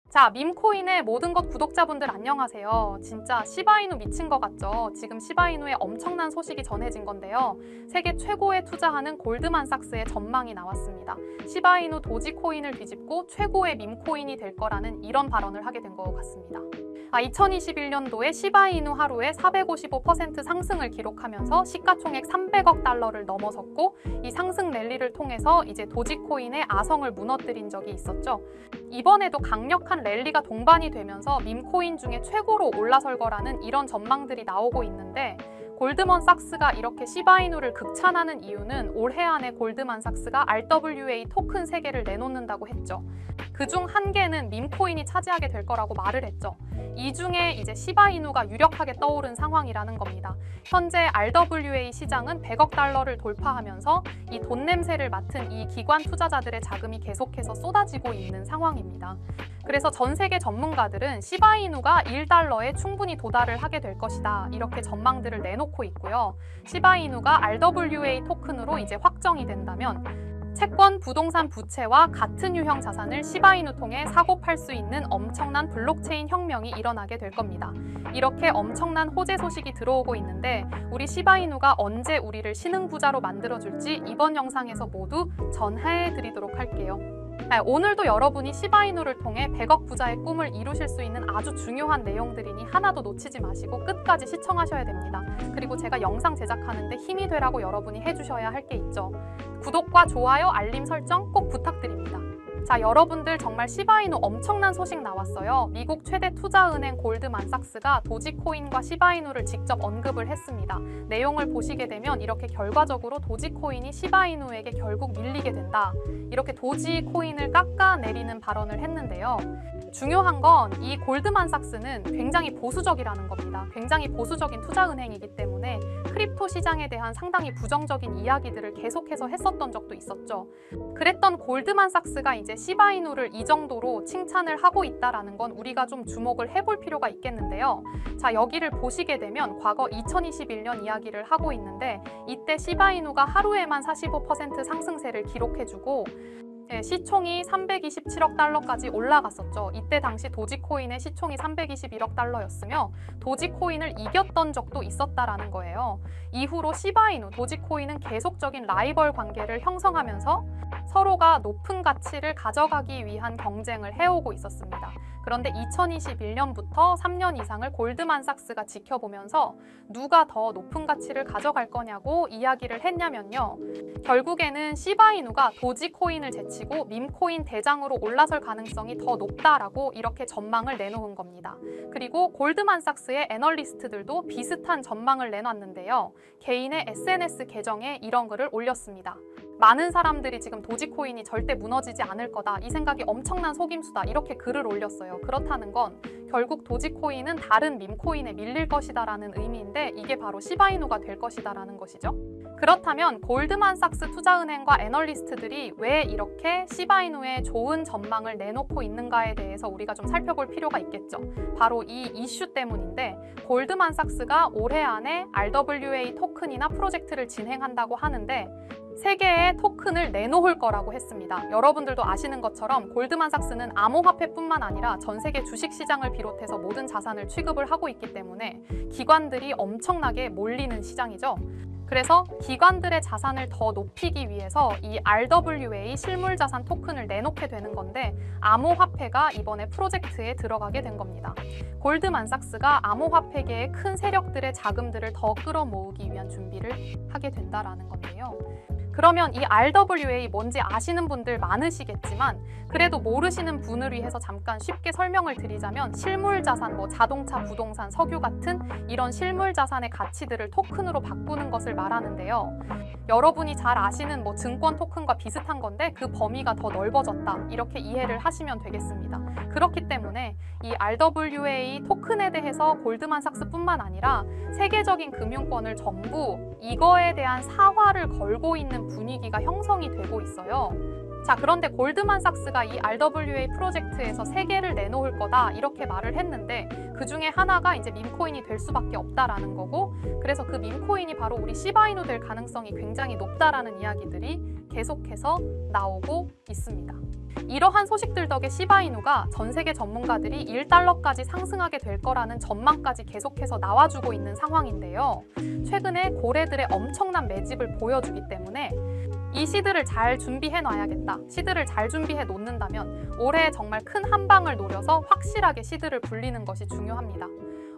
자, 밈코인의 모든 것 구독자분들 안녕하세요. 진짜 시바이누 미친 것 같죠? 지금 시바이누의 엄청난 소식이 전해진 건데요. 세계 최고에 투자하는 골드만삭스의 전망이 나왔습니다. 시바이누 도지코인을 뒤집고 최고의 밈코인이 될 거라는 이런 발언을 하게 된 것 같습니다. 2021년도에 시바이누 하루에 455% 상승을 기록하면서 시가총액 300억 달러를 넘어섰고, 이 상승 랠리를 통해서 이제 도지코인의 아성을 무너뜨린 적이 있었죠. 이번에도 강력한 랠리가 동반이 되면서 밈코인 중에 최고로 올라설 거라는 이런 전망들이 나오고 있는데, 골드먼삭스가 이렇게 시바이누를 극찬하는 이유는 올해 안에 골드만삭스가 RWA 토큰 3개를 내놓는다고 했죠. 그중 1개는 밈코인이 차지하게 될 거라고 말을 했죠. 이 중에 이제 시바이누가 유력하게 떠오른 상황이라는 겁니다. 현재 RWA 시장은 100억 달러를 돌파하면서 이 돈 냄새를 맡은 이 기관 투자자들의 자금이 계속해서 쏟아지고 있는 상황입니다. 그래서 전 세계 전문가들은 시바이누가 1달러에 충분히 도달을 하게 될 것이다, 이렇게 전망들을 내놓고 있고요. 시바이누가 RWA 토큰으로 이제 확정이 된다면 채권, 부동산, 부채와 같은 유형 자산을 시바이누 통해 사고 팔 수 있는 엄청난 블록체인 혁명이 일어나게 될 겁니다. 이렇게 엄청난 호재 소식이 들어오고 있는데, 우리 시바이누가 언제 우리를 신흥부자로 만들어줄지 이번 영상에서 모두 전해 드리도록 할게요. 오늘도 여러분이 시바이누를 통해 100억 부자의 꿈을 이루실 수 있는 아주 중요한 내용들이니 하나도 놓치지 마시고 끝까지 시청하셔야 됩니다. 그리고 제가 영상 제작하는데 힘이 되라고 여러분이 해주셔야 할 게 있죠. 구독과 좋아요, 알림 설정 꼭 부탁드립니다. 자, 여러분들 정말 시바이누 엄청난 소식 나왔어요. 미국 최대 투자은행 골드만삭스가 도지코인과 시바이누를 직접 언급을 했습니다. 내용을 보시게 되면 이렇게 결과적으로 도지코인이 시바이누에게 결국 밀리게 된다, 이렇게 도지코인을 깎아내리는 발언을 했는데요. 중요한 건 이 골드만삭스는 굉장히 보수적이라는 겁니다. 굉장히 보수적인 투자은행이기 때문에 크립토 시장에 대한 상당히 부정적인 이야기들을 계속해서 했었던 적도 있었죠. 그랬던 골드만삭스가 이제 시바이누를 이 정도로 칭찬을 하고 있다는 건 우리가 좀 주목을 해볼 필요가 있겠는데요. 자, 여기를 보시게 되면 과거 2021년 이야기를 하고 있는데, 이때 시바이누가 하루에만 45% 상승세를 기록해주고 시총이 327억 달러까지 올라갔었죠. 이때 당시 도지코인의 시총이 321억 달러였으며 도지코인을 이겼던 적도 있었다라는 거예요. 이후로 시바이누, 도지코인은 계속적인 라이벌 관계를 형성하면서 서로가 높은 가치를 가져가기 위한 경쟁을 해오고 있었습니다. 그런데 2021년부터 3년 이상을 골드만삭스가 지켜보면서 누가 더 높은 가치를 가져갈 거냐고 이야기를 했냐면요. 결국에는 시바이누가 도지코인을 제치고 밈코인 대장으로 올라설 가능성이 더 높다라고 이렇게 전망을 내놓은 겁니다. 그리고 골드만삭스의 애널리스트들도 비슷한 전망을 내놨는데요. 개인의 SNS 계정에 이런 글을 올렸습니다. 많은 사람들이 지금 도지코인이 절대 무너지지 않을 거다, 이 생각이 엄청난 속임수다, 이렇게 글을 올렸어요. 그렇다는 건 결국 도지코인은 다른 밈코인에 밀릴 것이다라는 의미인데, 이게 바로 시바이누가 될 것이다라는 것이죠. 그렇다면 골드만삭스 투자은행과 애널리스트들이 왜 이렇게 시바이누의 좋은 전망을 내놓고 있는가에 대해서 우리가 좀 살펴볼 필요가 있겠죠. 바로 이 이슈 때문인데, 골드만삭스가 올해 안에 RWA 토큰이나 프로젝트를 진행한다고 하는데 3개의 토큰을 내놓을 거라고 했습니다. 여러분들도 아시는 것처럼 골드만삭스는 암호화폐뿐만 아니라 전 세계 주식시장을 비롯해서 모든 자산을 취급을 하고 있기 때문에 기관들이 엄청나게 몰리는 시장이죠. 그래서 기관들의 자산을 더 높이기 위해서 이 RWA 실물자산 토큰을 내놓게 되는 건데, 암호화폐가 이번에 프로젝트에 들어가게 된 겁니다. 골드만삭스가 암호화폐계의 큰 세력들의 자금들을 더 끌어모으기 위한 준비를 하게 된다라는 건데요. 그러면 이 RWA 뭔지 아시는 분들 많으시겠지만, 그래도 모르시는 분을 위해서 잠깐 쉽게 설명을 드리자면, 실물자산, 자동차, 부동산, 석유 같은 이런 실물자산의 가치들을 토큰으로 바꾸는 것을 말하는데요. 여러분이 잘 아시는 증권 토큰과 비슷한 건데 그 범위가 더 넓어졌다, 이렇게 이해를 하시면 되겠습니다. 그렇기 때문에 이 RWA 토큰에 대해서 골드만삭스뿐만 아니라 세계적인 금융권을 전부 이거에 대한 사활을 걸고 있는 분위기가 형성이 되고 있어요. 자, 그런데 골드만삭스가 이 RWA 프로젝트에서 3개를 내놓을 거다, 이렇게 말을 했는데 그 중에 하나가 이제 밈코인이 될 수밖에 없다라는 거고, 그래서 그 밈코인이 바로 우리 시바이누 될 가능성이 굉장히 높다라는 이야기들이 계속해서 나오고 있습니다. 이러한 소식들 덕에 시바이누가 전 세계 전문가들이 1달러까지 상승하게 될 거라는 전망까지 계속해서 나와주고 있는 상황인데요. 최근에 고래들의 엄청난 매집을 보여주기 때문에 이 시드를 잘 준비해 놔야겠다. 시드를 잘 준비해 놓는다면 올해 정말 큰 한 방을 노려서 확실하게 시드를 불리는 것이 중요합니다.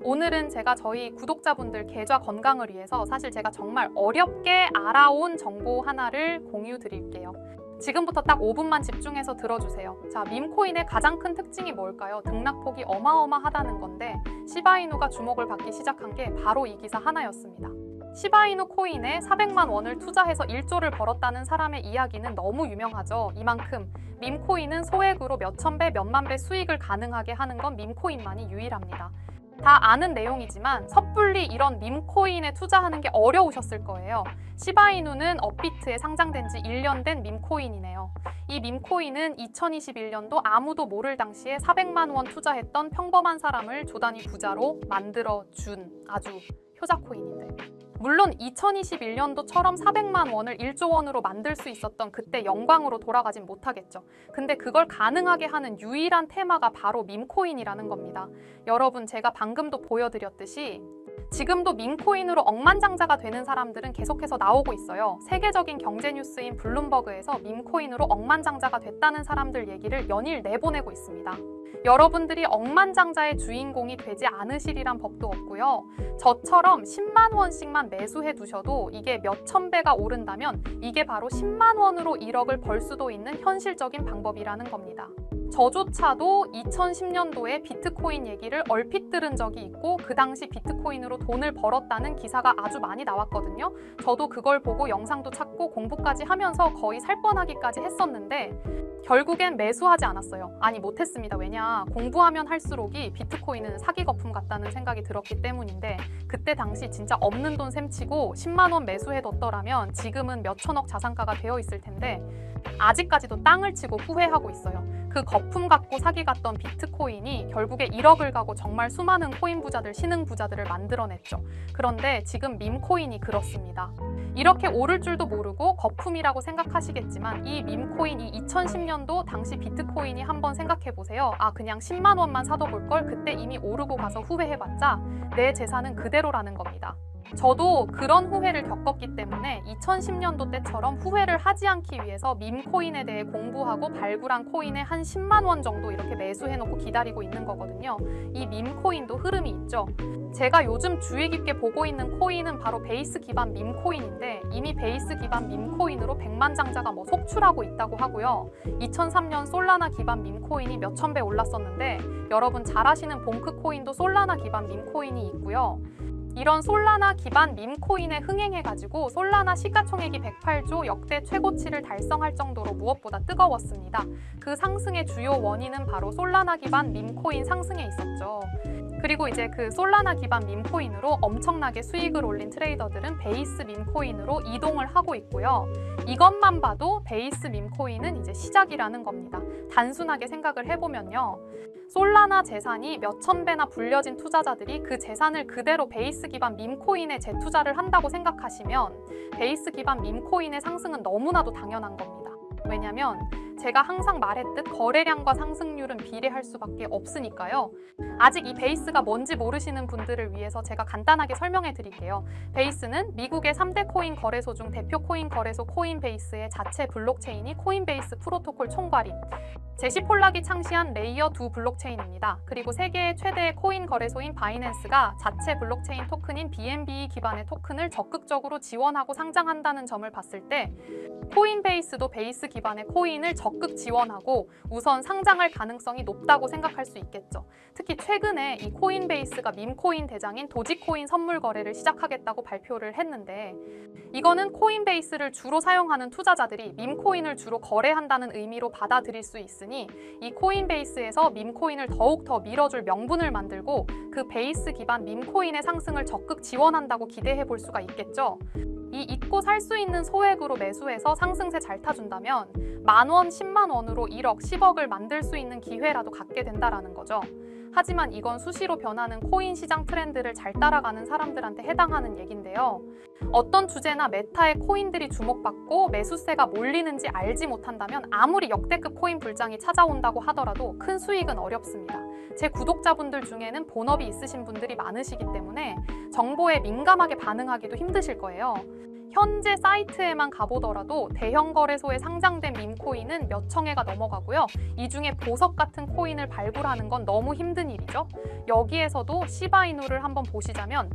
오늘은 제가 저희 구독자분들 계좌 건강을 위해서 사실 제가 정말 어렵게 알아온 정보 하나를 공유 드릴게요. 지금부터 딱 5분만 집중해서 들어주세요. 자, 밈코인의 가장 큰 특징이 뭘까요? 등락폭이 어마어마하다는 건데 시바이누가 주목을 받기 시작한 게 바로 이 기사 하나였습니다. 시바이누 코인에 400만 원을 투자해서 1조를 벌었다는 사람의 이야기는 너무 유명하죠. 이만큼 밈코인은 소액으로 몇천 배, 몇만 배 수익을 가능하게 하는 건 밈코인만이 유일합니다. 다 아는 내용이지만 섣불리 이런 밈코인에 투자하는 게 어려우셨을 거예요. 시바이누는 업비트에 상장된 지 1년 된 밈코인이네요. 이 밈코인은 2021년도 아무도 모를 당시에 400만 원 투자했던 평범한 사람을 조단위 부자로 만들어준 아주 효자 코인인데, 물론 2021년도처럼 400만 원을 1조 원으로 만들 수 있었던 그때 영광으로 돌아가진 못하겠죠. 근데 그걸 가능하게 하는 유일한 테마가 바로 밈코인이라는 겁니다. 여러분, 제가 방금도 보여드렸듯이 지금도 밈코인으로 억만장자가 되는 사람들은 계속해서 나오고 있어요. 세계적인 경제 뉴스인 블룸버그에서 밈코인으로 억만장자가 됐다는 사람들 얘기를 연일 내보내고 있습니다. 여러분들이 억만장자의 주인공이 되지 않으시리란 법도 없고요. 저처럼 10만 원씩만 매수해 두셔도 이게 몇천 배가 오른다면 이게 바로 10만 원으로 1억을 벌 수도 있는 현실적인 방법이라는 겁니다. 저조차도 2010년도에 비트코인 얘기를 얼핏 들은 적이 있고 그 당시 비트코인으로 돈을 벌었다는 기사가 아주 많이 나왔거든요. 저도 그걸 보고 영상도 찾고 공부까지 하면서 거의 살 뻔하기까지 했었는데 결국엔 매수하지 않았어요. 아니, 못했습니다. 왜냐, 공부하면 할수록이 비트코인은 사기 거품 같다는 생각이 들었기 때문인데 그때 당시 진짜 없는 돈 셈치고 10만 원 매수해뒀더라면 지금은 몇천억 자산가가 되어 있을 텐데 아직까지도 땅을 치고 후회하고 있어요. 그 거품 갖고 사기 갔던 비트코인이 결국에 1억을 가고 정말 수많은 코인 부자들, 신흥 부자들을 만들어냈죠. 그런데 지금 밈코인이 그렇습니다. 이렇게 오를 줄도 모르고 거품이라고 생각하시겠지만 이 밈코인, 이 2010년도 당시 비트코인이 한번 생각해보세요. 아, 그냥 10만 원만 사둬볼 걸, 그때 이미 오르고 가서 후회해봤자 내 재산은 그대로라는 겁니다. 저도 그런 후회를 겪었기 때문에 2010년도 때처럼 후회를 하지 않기 위해서 밈코인에 대해 공부하고 발굴한 코인에 한 10만 원 정도 이렇게 매수해놓고 기다리고 있는 거거든요. 이 밈코인도 흐름이 있죠. 제가 요즘 주의 깊게 보고 있는 코인은 바로 베이스 기반 밈코인인데 이미 베이스 기반 밈코인으로 100만 장자가 속출하고 있다고 하고요. 2003년 솔라나 기반 밈코인이 몇천 배 올랐었는데 여러분 잘 아시는 봉크 코인도 솔라나 기반 밈코인이 있고요. 이런 솔라나 기반 밈코인에 흥행해가지고 솔라나 시가총액이 108조 역대 최고치를 달성할 정도로 무엇보다 뜨거웠습니다. 그 상승의 주요 원인은 바로 솔라나 기반 밈코인 상승에 있었죠. 그리고 이제 그 솔라나 기반 밈코인으로 엄청나게 수익을 올린 트레이더들은 베이스 밈코인으로 이동을 하고 있고요. 이것만 봐도 베이스 밈코인은 이제 시작이라는 겁니다. 단순하게 생각을 해보면요. 솔라나 재산이 몇천 배나 불려진 투자자들이 그 재산을 그대로 베이스 기반 밈코인에 재투자를 한다고 생각하시면 베이스 기반 밈코인의 상승은 너무나도 당연한 겁니다. 왜냐면 제가 항상 말했듯 거래량과 상승률은 비례할 수밖에 없으니까요. 아직 이 베이스가 뭔지 모르시는 분들을 위해서 제가 간단하게 설명해 드릴게요. 베이스는 미국의 3대 코인 거래소 중 대표 코인 거래소 코인베이스의 자체 블록체인이 코인베이스 프로토콜 총괄인 제시 폴락이 창시한 레이어 2 블록체인입니다. 그리고 세계의 최대 코인 거래소인 바이낸스가 자체 블록체인 토큰인 BNB 기반의 토큰을 적극적으로 지원하고 상장한다는 점을 봤을 때 코인베이스도 베이스 기반의 코인을 적극 지원하고 우선 상장할 가능성이 높다고 생각할 수 있겠죠. 특히 최근에 이 코인베이스가 밈코인 대장인 도지코인 선물 거래를 시작하겠다고 발표를 했는데 이거는 코인베이스를 주로 사용하는 투자자들이 밈코인을 주로 거래한다는 의미로 받아들일 수 있으니 이 코인베이스에서 밈코인을 더욱 더 밀어줄 명분을 만들고 그 베이스 기반 밈코인의 상승을 적극 지원한다고 기대해 볼 수가 있겠죠. 이 잊고 살 수 있는 소액으로 매수해서 상승세 잘 타준다면 만원, 10만 원으로 1억, 10억을 만들 수 있는 기회라도 갖게 된다라는 거죠. 하지만 이건 수시로 변하는 코인 시장 트렌드를 잘 따라가는 사람들한테 해당하는 얘긴데요. 어떤 주제나 메타의 코인들이 주목받고 매수세가 몰리는지 알지 못한다면 아무리 역대급 코인 불장이 찾아온다고 하더라도 큰 수익은 어렵습니다. 제 구독자분들 중에는 본업이 있으신 분들이 많으시기 때문에 정보에 민감하게 반응하기도 힘드실 거예요. 현재 사이트에만 가보더라도 대형 거래소에 상장된 밈코인은 몇 천개가 넘어가고요. 이 중에 보석 같은 코인을 발굴하는 건 너무 힘든 일이죠. 여기에서도 시바이누를 한번 보시자면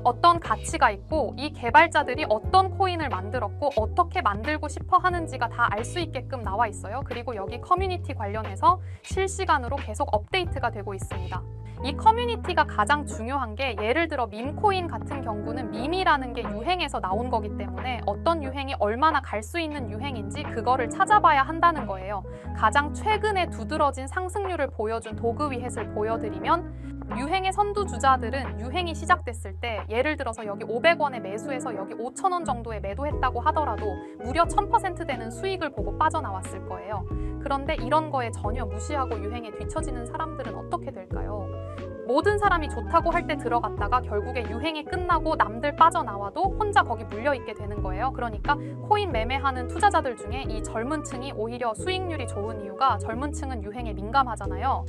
어떤 가치가 있고 이 개발자들이 어떤 코인을 만들었고 어떻게 만들고 싶어 하는지가 다 알 수 있게끔 나와 있어요. 그리고 여기 커뮤니티 관련해서 실시간으로 계속 업데이트가 되고 있습니다. 이 커뮤니티가 가장 중요한 게 예를 들어 밈코인 같은 경우는 밈이라는 게 유행에서 나온 거기 때문에 어떤 유행이 얼마나 갈 수 있는 유행인지 그거를 찾아봐야 한다는 거예요. 가장 최근에 두드러진 상승률을 보여준 도그 위햇을 보여드리면 유행의 선두주자들은 유행이 시작됐을 때 예를 들어서 여기 500원에 매수해서 여기 5,000원 정도에 매도했다고 하더라도 무려 1000% 되는 수익을 보고 빠져나왔을 거예요. 그런데 이런 거에 전혀 무시하고 유행에 뒤처지는 사람들은 어떻게 될까요? 모든 사람이 좋다고 할 때 들어갔다가 결국에 유행이 끝나고 남들 빠져나와도 혼자 거기 물려있게 되는 거예요. 그러니까 코인 매매하는 투자자들 중에 이 젊은 층이 오히려 수익률이 좋은 이유가 젊은 층은 유행에 민감하잖아요.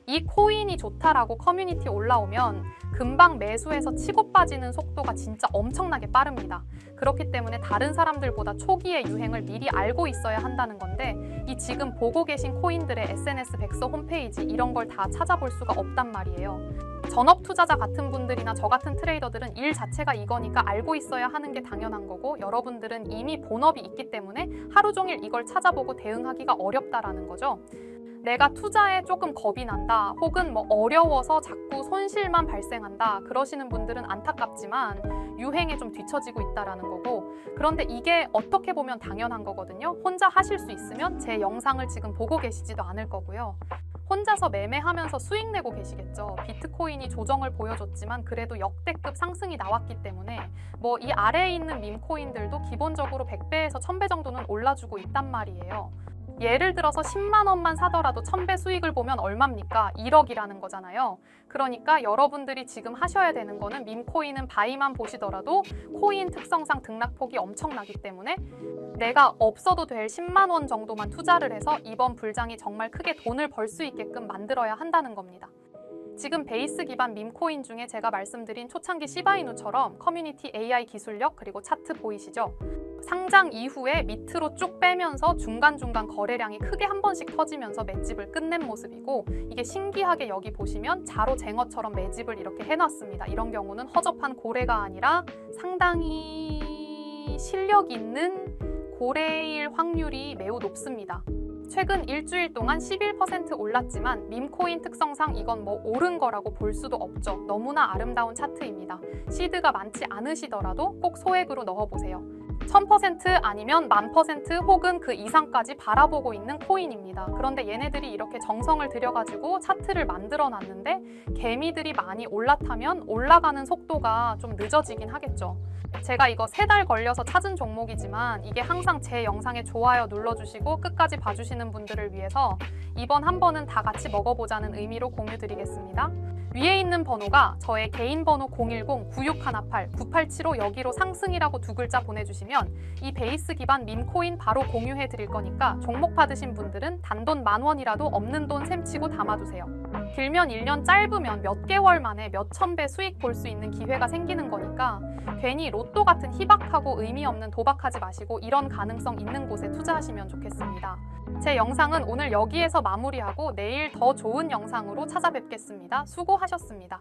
이 코인이 좋다라고 커뮤니티 올라오면 금방 매수해서 치고 빠지는 속도가 진짜 엄청나게 빠릅니다. 그렇기 때문에 다른 사람들보다 초기의 유행을 미리 알고 있어야 한다는 건데 이 지금 보고 계신 코인들의 SNS 백서 홈페이지 이런 걸 다 찾아볼 수가 없단 말이에요. 전업 투자자 같은 분들이나 저 같은 트레이더들은 일 자체가 이거니까 알고 있어야 하는 게 당연한 거고 여러분들은 이미 본업이 있기 때문에 하루 종일 이걸 찾아보고 대응하기가 어렵다라는 거죠. 내가 투자에 조금 겁이 난다 혹은 뭐 어려워서 자꾸 손실만 발생한다 그러시는 분들은 안타깝지만 유행에 좀 뒤처지고 있다라는 거고 그런데 이게 어떻게 보면 당연한 거거든요. 혼자 하실 수 있으면 제 영상을 지금 보고 계시지도 않을 거고요. 혼자서 매매하면서 수익 내고 계시겠죠. 비트코인이 조정을 보여줬지만 그래도 역대급 상승이 나왔기 때문에 뭐 이 아래에 있는 밈코인들도 기본적으로 100배에서 1000배 정도는 올라주고 있단 말이에요. 예를 들어서 10만 원만 사더라도 1000배 수익을 보면 얼마입니까? 1억이라는 거잖아요. 그러니까 여러분들이 지금 하셔야 되는 거는 밈코인은 바이만 보시더라도 코인 특성상 등락폭이 엄청나기 때문에 내가 없어도 될 10만 원 정도만 투자를 해서 이번 불장이 정말 크게 돈을 벌 수 있게끔 만들어야 한다는 겁니다. 지금 베이스 기반 밈코인 중에 제가 말씀드린 초창기 시바이누처럼 커뮤니티 AI 기술력 그리고 차트 보이시죠? 상장 이후에 밑으로 쭉 빼면서 중간중간 거래량이 크게 한 번씩 터지면서 맷집을 끝낸 모습이고 이게 신기하게 여기 보시면 자로쟁어처럼 매집을 이렇게 해놨습니다. 이런 경우는 허접한 고래가 아니라 상당히 실력 있는 고래일 확률이 매우 높습니다. 최근 일주일 동안 11% 올랐지만 밈코인 특성상 이건 뭐 오른 거라고 볼 수도 없죠. 너무나 아름다운 차트입니다. 시드가 많지 않으시더라도 꼭 소액으로 넣어보세요. 1000% 아니면 10,000% 혹은 그 이상까지 바라보고 있는 코인입니다. 그런데 얘네들이 이렇게 정성을 들여가지고 차트를 만들어 놨는데 개미들이 많이 올라타면 올라가는 속도가 좀 늦어지긴 하겠죠. 제가 이거 3달 걸려서 찾은 종목이지만 이게 항상 제 영상에 좋아요 눌러주시고 끝까지 봐주시는 분들을 위해서 이번 한 번은 다 같이 먹어보자는 의미로 공유드리겠습니다. 위에 있는 번호가 저의 개인 번호 010-9618-9875 여기로 상승이라고 2글자 보내주시면 이 베이스 기반 밈코인 바로 공유해 드릴 거니까 종목 받으신 분들은 단돈 10,000원이라도 없는 돈 셈치고 담아두세요. 길면 1년, 짧으면 몇 개월 만에 몇 천 배 수익 볼 수 있는 기회가 생기는 거니까 괜히 로또 같은 희박하고 의미 없는 도박하지 마시고 이런 가능성 있는 곳에 투자하시면 좋겠습니다. 제 영상은 오늘 여기에서 마무리하고 내일 더 좋은 영상으로 찾아뵙겠습니다. 수고하셨습니다.